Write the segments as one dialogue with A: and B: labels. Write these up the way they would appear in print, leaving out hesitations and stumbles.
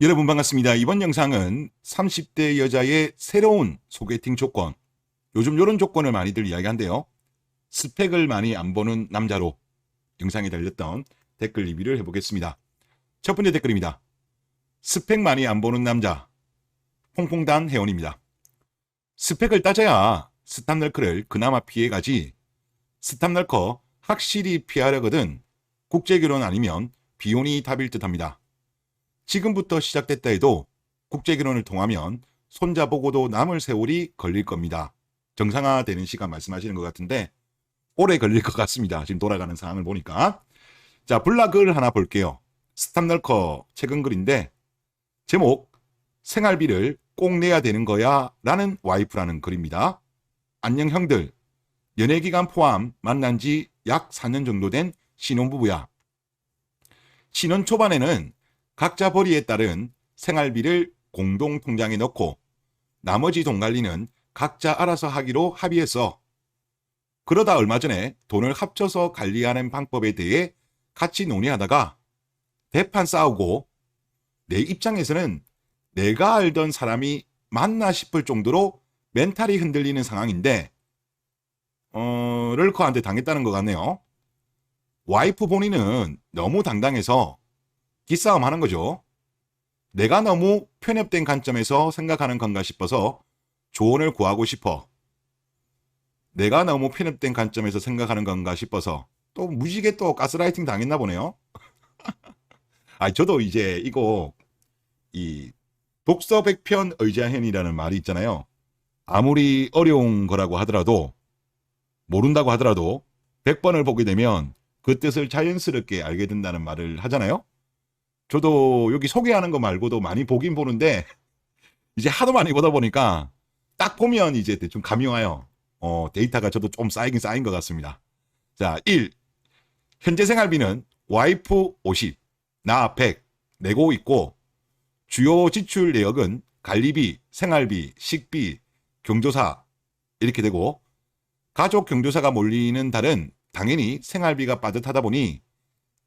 A: 여러분 반갑습니다. 이번 영상은 30대 여자의 새로운 소개팅 조건, 요즘 이런 조건을 많이들 이야기한대요. 스펙을 많이 안 보는 남자로 영상에 달렸던 댓글 리뷰를 해보겠습니다. 첫 번째 댓글입니다. 스펙 많이 안 보는 남자, 퐁퐁단 회원입니다. 스펙을 따져야 스탑널커를 그나마 피해가지, 스탑널커 확실히 피하려거든 국제결혼 아니면 비혼이 답일 듯합니다. 지금부터 시작됐다 해도 국제결혼을 통하면 손자보고도 남을 세월이 걸릴 겁니다. 정상화되는 시간 말씀하시는 것 같은데 오래 걸릴 것 같습니다. 지금 돌아가는 상황을 보니까. 자, 블락을 하나 볼게요. 스탑널커 최근 글인데 제목 생활비를 꼭 내야 되는 거야 라는 와이프라는 글입니다. 안녕 형들, 연애기간 포함 만난 지 약 4년 정도 된 신혼부부야. 신혼 초반에는 각자 벌이에 따른 생활비를 공동통장에 넣고 나머지 돈 관리는 각자 알아서 하기로 합의했어. 그러다 얼마 전에 돈을 합쳐서 관리하는 방법에 대해 같이 논의하다가 대판 싸우고 내 입장에서는 내가 알던 사람이 맞나 싶을 정도로 멘탈이 흔들리는 상황인데 럴커한테 당했다는 것 같네요. 와이프 본인은 너무 당당해서 기싸움 하는 거죠. 내가 너무 편협된 관점에서 생각하는 건가 싶어서 조언을 구하고 싶어. 내가 너무 편협된 관점에서 생각하는 건가 싶어서 또 무지개 또 가스라이팅 당했나 보네요. 저도 이제 이거 이 독서 백편 의자현이라는 말이 있잖아요. 아무리 어려운 거라고 하더라도 모른다고 하더라도 100번을 보게 되면 그 뜻을 자연스럽게 알게 된다는 말을 하잖아요. 저도 여기 소개하는 거 말고도 많이 보긴 보는데 이제 하도 많이 보다 보니까 딱 보면 이제 대충 감이 와요. 데이터가 저도 좀 쌓이긴 쌓인 것 같습니다. 자, 1. 현재 생활비는 와이프 50, 나 100 내고 있고 주요 지출 내역은 관리비, 생활비, 식비, 경조사 이렇게 되고 가족 경조사가 몰리는 달은 당연히 생활비가 빠듯하다 보니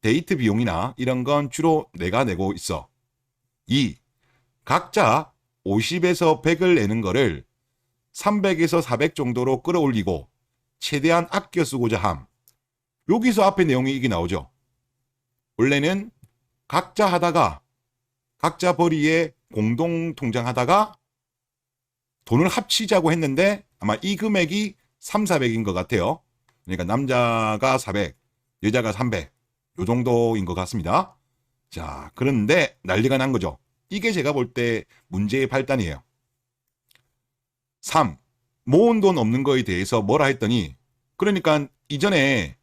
A: 데이트 비용이나 이런 건 주로 내가 내고 있어. 2. 각자 50에서 100을 내는 거를 300에서 400 정도로 끌어올리고 최대한 아껴 쓰고자 함. 여기서 앞에 내용이 이게 나오죠. 원래는 각자 하다가 각자 벌이에 공동 통장 하다가 돈을 합치자고 했는데 아마 이 금액이 3, 400인 것 같아요. 그러니까 남자가 400, 여자가 300. 요 정도인 것 같습니다. 자, 그런데 난리가 난 거죠. 이게 제가 볼 때 문제의 발단이에요. 3. 모은 돈 없는 거에 대해서 뭐라 했더니 그러니까 이전에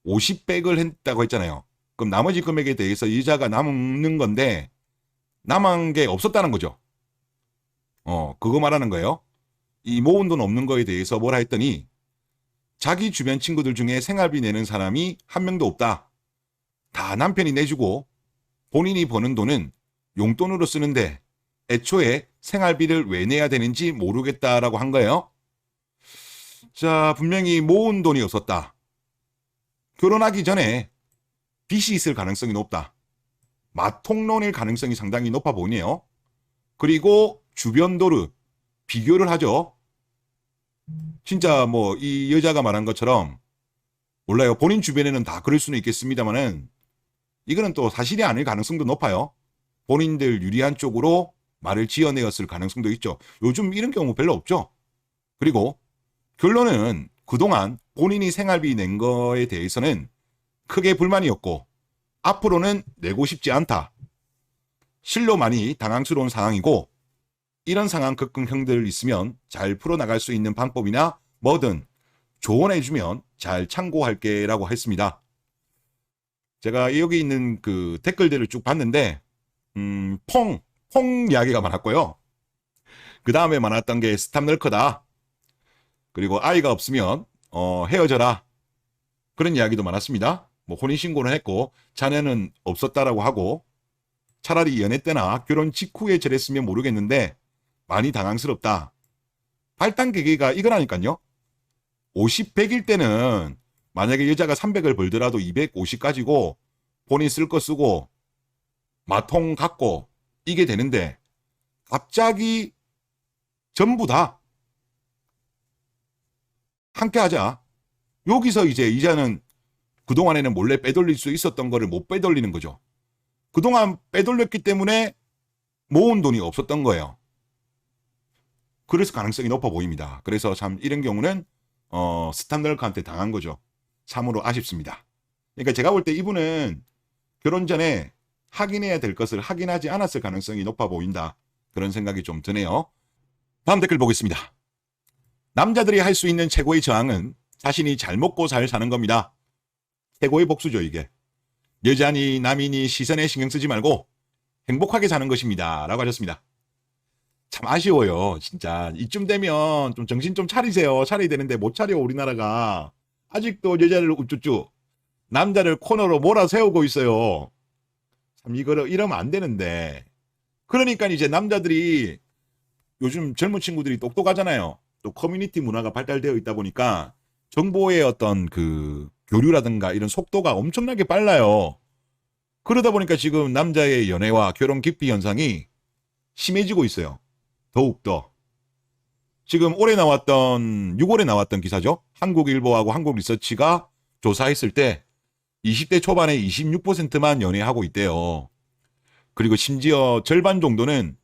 A: 50백을 했다고 했잖아요. 그럼 나머지 금액에 대해서 이자가 남는 건데 남은 게 없었다는 거죠. 그거 말하는 거예요. 이 모은 돈 없는 거에 대해서 뭐라 했더니 자기 주변 친구들 중에 생활비 내는 사람이 한 명도 없다. 다 남편이 내주고 본인이 버는 돈은 용돈으로 쓰는데 애초에 생활비를 왜 내야 되는지 모르겠다라고 한 거예요. 자, 분명히 모은 돈이 없었다. 결혼하기 전에 빚이 있을 가능성이 높다. 마통론일 가능성이 상당히 높아 보이네요. 그리고 주변 도르 비교를 하죠. 진짜 뭐 이 여자가 말한 것처럼 몰라요. 본인 주변에는 다 그럴 수는 있겠습니다만은 이거는 또 사실이 아닐 가능성도 높아요. 본인들 유리한 쪽으로 말을 지어내었을 가능성도 있죠. 요즘 이런 경우 별로 없죠. 그리고 결론은 그동안 본인이 생활비 낸 거에 대해서는 크게 불만이었고 앞으로는 내고 싶지 않다. 실로 많이 당황스러운 상황이고 이런 상황 겪은 형들 있으면 잘 풀어나갈 수 있는 방법이나 뭐든 조언해주면 잘 참고할게 라고 했습니다. 제가 여기 있는 그 댓글들을 쭉 봤는데 퐁 이야기가 많았고요. 그 다음에 많았던 게 스탑널커다. 그리고 아이가 없으면 헤어져라. 그런 이야기도 많았습니다. 뭐 혼인신고는 했고 자녀는 없었다라고 하고 차라리 연애 때나 결혼 직후에 저랬으면 모르겠는데 많이 당황스럽다. 발단 계기가 이거라니까요. 50, 100일 때는 만약에 여자가 300을 벌더라도 250 가지고 본인 쓸 거 쓰고 마통 갖고 이게 되는데 갑자기 전부 다 함께 하자. 여기서 이제는 그동안에는 몰래 빼돌릴 수 있었던 거를 못 빼돌리는 거죠. 그동안 빼돌렸기 때문에 모은 돈이 없었던 거예요. 그래서 가능성이 높아 보입니다. 그래서 참 이런 경우는 스탑널커한테 당한 거죠. 참으로 아쉽습니다. 그러니까 제가 볼 때 이분은 결혼 전에 확인해야 될 것을 확인하지 않았을 가능성이 높아 보인다. 그런 생각이 좀 드네요. 다음 댓글 보겠습니다. 남자들이 할 수 있는 최고의 저항은 자신이 잘 먹고 잘 사는 겁니다. 최고의 복수죠, 이게. 여자니 남이니 시선에 신경 쓰지 말고 행복하게 사는 것입니다. 라고 하셨습니다. 참 아쉬워요. 진짜 이쯤 되면 좀 정신 좀 차리세요. 차려야 되는데 못 차려. 우리나라가 아직도 여자를 우쭈쭈 남자를 코너로 몰아세우고 있어요. 참 이러면 안 되는데. 그러니까 이제 남자들이 요즘 젊은 친구들이 똑똑하잖아요. 또 커뮤니티 문화가 발달되어 있다 보니까 정보의 어떤 그 교류라든가 이런 속도가 엄청나게 빨라요. 그러다 보니까 지금 남자의 연애와 결혼 기피 현상이 심해지고 있어요. 더욱더. 지금 6월에 나왔던 기사죠. 한국일보하고 한국리서치가 조사했을 때 20대 초반에 26%만 연애하고 있대요. 그리고 심지어 절반 정도는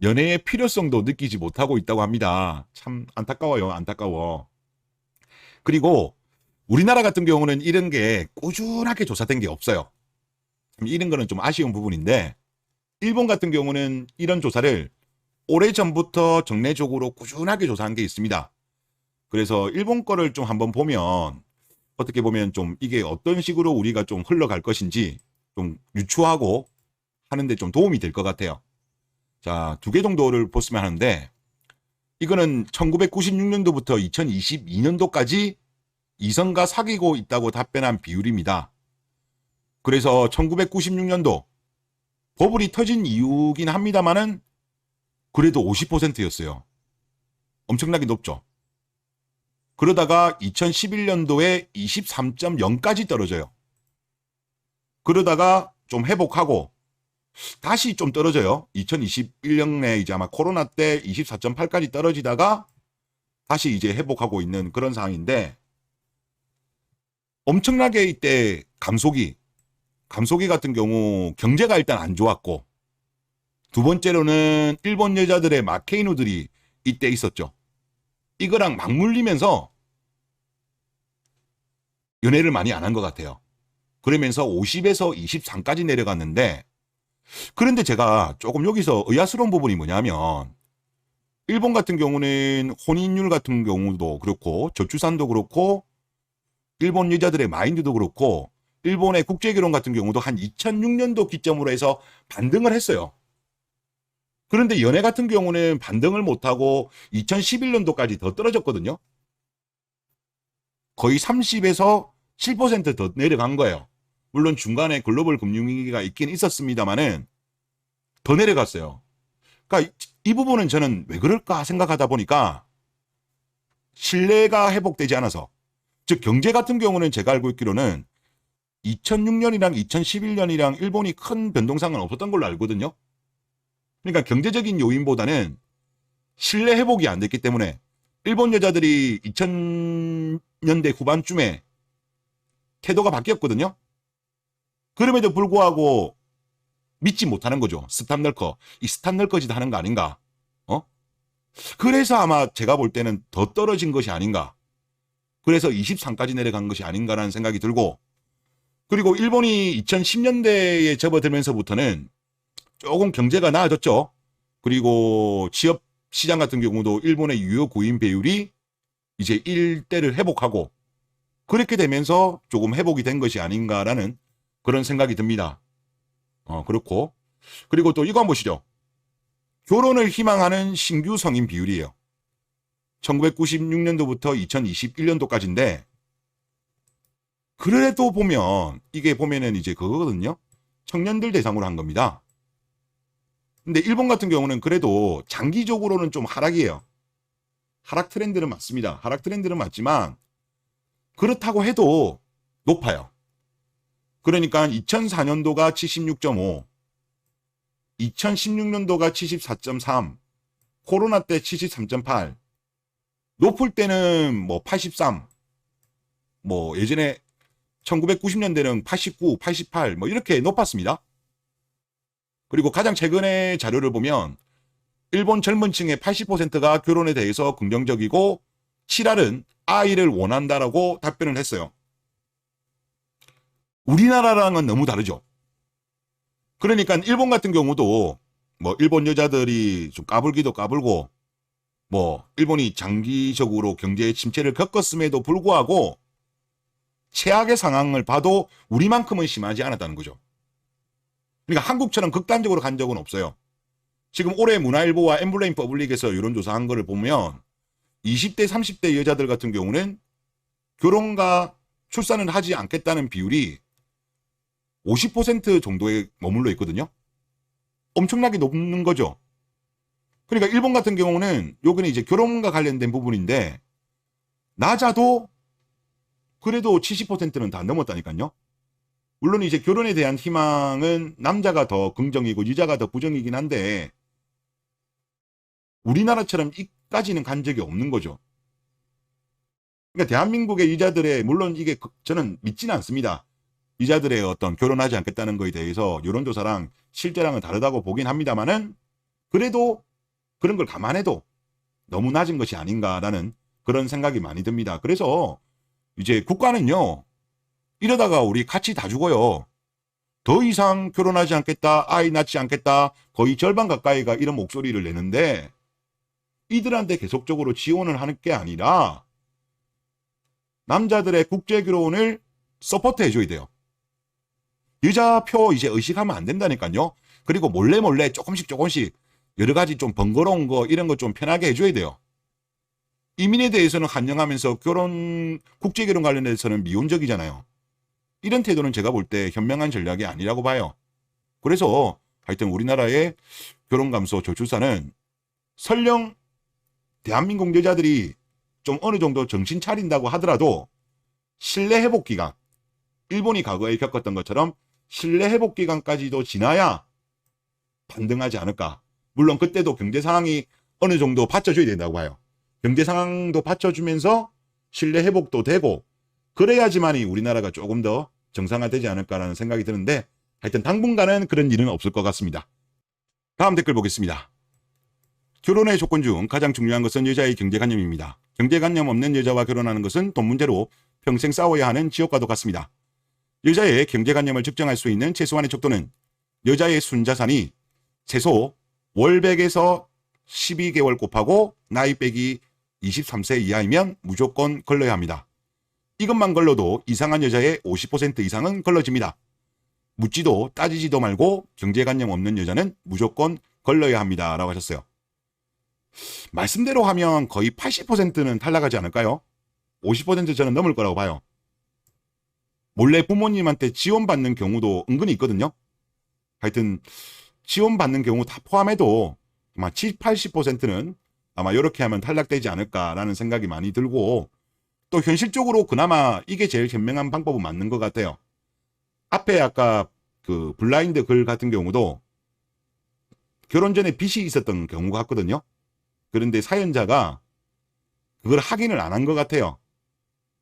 A: 연애의 필요성도 느끼지 못하고 있다고 합니다. 참 안타까워요. 안타까워. 그리고 우리나라 같은 경우는 이런 게 꾸준하게 조사된 게 없어요. 이런 거는 좀 아쉬운 부분인데 일본 같은 경우는 이런 조사를 오래전부터 정례적으로 꾸준하게 조사한 게 있습니다. 그래서 일본 거를 좀 한번 보면 어떻게 보면 좀 이게 어떤 식으로 우리가 좀 흘러갈 것인지 좀 유추하고 하는데 좀 도움이 될 것 같아요. 자, 2개 정도를 보시면 하는데 이거는 1996년도부터 2022년도까지 이성과 사귀고 있다고 답변한 비율입니다. 그래서 1996년도 버블이 터진 이유긴 합니다만은 그래도 50%였어요. 엄청나게 높죠. 그러다가 2011년도에 23.0까지 떨어져요. 그러다가 좀 회복하고 다시 좀 떨어져요. 2021년에 이제 아마 코로나 때 24.8까지 떨어지다가 다시 이제 회복하고 있는 그런 상황인데 엄청나게 이때 감소기 같은 경우 경제가 일단 안 좋았고 두 번째로는 일본 여자들의 마케이노들이 이때 있었죠. 이거랑 맞물리면서 연애를 많이 안 한 것 같아요. 그러면서 50에서 23까지 내려갔는데 그런데 제가 조금 여기서 의아스러운 부분이 뭐냐면 일본 같은 경우는 혼인율 같은 경우도 그렇고 저출산도 그렇고 일본 여자들의 마인드도 그렇고 일본의 국제결혼 같은 경우도 한 2006년도 기점으로 해서 반등을 했어요. 그런데 연애 같은 경우는 반등을 못하고 2011년도까지 더 떨어졌거든요. 거의 30에서 7%더 내려간 거예요. 물론 중간에 글로벌 금융위기가 있긴 있었습니다만은 더 내려갔어요. 그러니까 이 부분은 저는 왜 그럴까 생각하다 보니까 신뢰가 회복되지 않아서 즉 경제 같은 경우는 제가 알고 있기로는 2006년이랑 2011년이랑 일본이 큰 변동상은 없었던 걸로 알거든요. 그러니까 경제적인 요인보다는 신뢰 회복이 안 됐기 때문에 일본 여자들이 2000년대 후반쯤에 태도가 바뀌었거든요. 그럼에도 불구하고 믿지 못하는 거죠. 스탑널커. 이 스탑널커짓 하는 거 아닌가? 그래서 아마 제가 볼 때는 더 떨어진 것이 아닌가. 그래서 23까지 내려간 것이 아닌가라는 생각이 들고 그리고 일본이 2010년대에 접어들면서부터는 조금 경제가 나아졌죠. 그리고 취업 시장 같은 경우도 일본의 유효 구인 배율이 이제 1대를 회복하고 그렇게 되면서 조금 회복이 된 것이 아닌가라는 그런 생각이 듭니다. 그렇고 그리고 또 이거 한번 보시죠. 결혼을 희망하는 신규 성인 비율이에요. 1996년도부터 2021년도까지인데 그래도 보면 이게 보면은 이제 그거거든요. 청년들 대상으로 한 겁니다. 근데 일본 같은 경우는 그래도 장기적으로는 좀 하락이에요. 하락 트렌드는 맞습니다. 하락 트렌드는 맞지만 그렇다고 해도 높아요. 그러니까 2004년도가 76.5, 2016년도가 74.3, 코로나 때 73.8, 높을 때는 뭐 83, 뭐 예전에 1990년대는 89, 88, 뭐 이렇게 높았습니다. 그리고 가장 최근의 자료를 보면 일본 젊은 층의 80%가 결혼에 대해서 긍정적이고 7할은 아이를 원한다라고 답변을 했어요. 우리나라랑은 너무 다르죠. 그러니까 일본 같은 경우도 뭐 일본 여자들이 좀 까불기도 까불고 뭐 일본이 장기적으로 경제 침체를 겪었음에도 불구하고 최악의 상황을 봐도 우리만큼은 심하지 않았다는 거죠. 그러니까 한국처럼 극단적으로 간 적은 없어요. 지금 올해 문화일보와 엠블레임 퍼블릭에서 여론조사한 거를 보면 20대, 30대 여자들 같은 경우는 결혼과 출산을 하지 않겠다는 비율이 50% 정도에 머물러 있거든요. 엄청나게 높은 거죠. 그러니까 일본 같은 경우는 요거는 이제 결혼과 관련된 부분인데 낮아도 그래도 70%는 다 넘었다니까요. 물론 이제 결혼에 대한 희망은 남자가 더 긍정이고 여자가 더 부정이긴 한데 우리나라처럼 이까지는 간 적이 없는 거죠. 그러니까 대한민국의 여자들의 물론 이게 저는 믿지는 않습니다. 여자들의 어떤 결혼하지 않겠다는 거에 대해서 여론조사랑 실제랑은 다르다고 보긴 합니다만은 그래도 그런 걸 감안해도 너무 낮은 것이 아닌가라는 그런 생각이 많이 듭니다. 그래서 이제 국가는요, 이러다가 우리 같이 다 죽어요. 더 이상 결혼하지 않겠다, 아이 낳지 않겠다, 거의 절반 가까이가 이런 목소리를 내는데 이들한테 계속적으로 지원을 하는 게 아니라 남자들의 국제 결혼을 서포트 해줘야 돼요. 여자표 이제 의식하면 안 된다니까요. 그리고 몰래 조금씩 여러 가지 좀 번거로운 거 이런 거 좀 편하게 해줘야 돼요. 이민에 대해서는 환영하면서 국제 결혼 관련해서는 미온적이잖아요. 이런 태도는 제가 볼 때 현명한 전략이 아니라고 봐요. 그래서 하여튼 우리나라의 결혼 감소 저출산은 설령 대한민국 여자들이 좀 어느 정도 정신 차린다고 하더라도 신뢰 회복 기간, 일본이 과거에 겪었던 것처럼 신뢰 회복 기간까지도 지나야 반등하지 않을까. 물론 그때도 경제 상황이 어느 정도 받쳐줘야 된다고 봐요. 경제 상황도 받쳐주면서 신뢰 회복도 되고 그래야지만이 우리나라가 조금 더 정상화되지 않을까라는 생각이 드는데 하여튼 당분간은 그런 일은 없을 것 같습니다. 다음 댓글 보겠습니다. 결혼의 조건 중 가장 중요한 것은 여자의 경제관념입니다. 경제관념 없는 여자와 결혼하는 것은 돈 문제로 평생 싸워야 하는 지옥과도 같습니다. 여자의 경제관념을 측정할 수 있는 최소한의 척도는 여자의 순자산이 최소 월 100에서 12개월 곱하고 나이 빼기 23세 이하이면 무조건 걸러야 합니다. 이것만 걸러도 이상한 여자의 50% 이상은 걸러집니다. 묻지도 따지지도 말고 경제관념 없는 여자는 무조건 걸러야 합니다. 라고 하셨어요. 말씀대로 하면 거의 80%는 탈락하지 않을까요? 50% 저는 넘을 거라고 봐요. 몰래 부모님한테 지원받는 경우도 은근히 있거든요. 하여튼 지원받는 경우 다 포함해도 아마 70, 80%는 아마 이렇게 하면 탈락되지 않을까라는 생각이 많이 들고 또 현실적으로 그나마 이게 제일 현명한 방법은 맞는 것 같아요. 앞에 아까 그 블라인드 글 같은 경우도 결혼 전에 빚이 있었던 경우가 같거든요. 그런데 사연자가 그걸 확인을 안 한 것 같아요.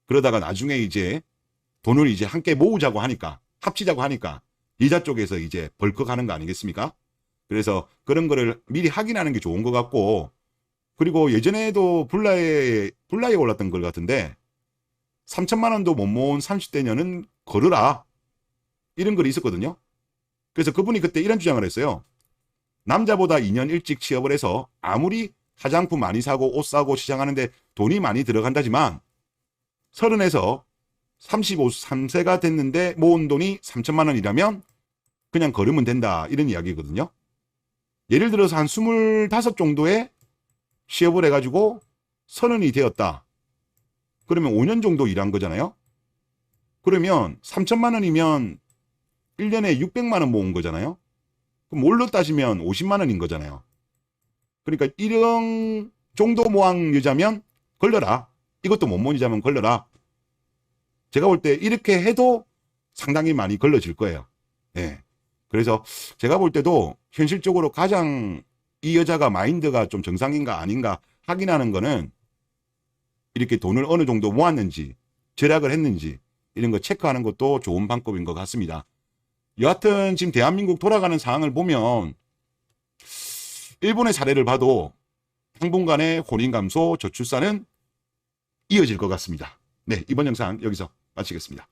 A: 그러다가 나중에 이제 돈을 이제 함께 모으자고 하니까 합치자고 하니까 이자 쪽에서 이제 벌컥 하는 거 아니겠습니까? 그래서 그런 거를 미리 확인하는 게 좋은 것 같고 그리고 예전에도 블라에 올랐던 걸 같은데 3천만 원도 못 모은 30대녀는 걸으라 이런 글이 있었거든요. 그래서 그분이 그때 이런 주장을 했어요. 남자보다 2년 일찍 취업을 해서 아무리 화장품 많이 사고 옷 사고 시장하는데 돈이 많이 들어간다지만 30에서 35세가 됐는데 모은 돈이 3천만 원이라면 그냥 걸으면 된다 이런 이야기거든요. 예를 들어서 한 25 정도에 취업을 해가지고 30이 되었다. 그러면 5년 정도 일한 거잖아요. 그러면 3천만 원이면 1년에 600만 원 모은 거잖아요. 그럼 뭘로 따지면 50만 원인 거잖아요. 그러니까 1억 정도 모은 여자면 걸려라. 이것도 못 모은 여자면 걸려라. 제가 볼 때 이렇게 해도 상당히 많이 걸러질 거예요. 네. 그래서 제가 볼 때도 현실적으로 가장 이 여자가 마인드가 좀 정상인가 아닌가 확인하는 거는 이렇게 돈을 어느 정도 모았는지 절약을 했는지 이런 거 체크하는 것도 좋은 방법인 것 같습니다. 여하튼 지금 대한민국 돌아가는 상황을 보면 일본의 사례를 봐도 당분간의 혼인 감소, 저출산은 이어질 것 같습니다. 네, 이번 영상 여기서 마치겠습니다.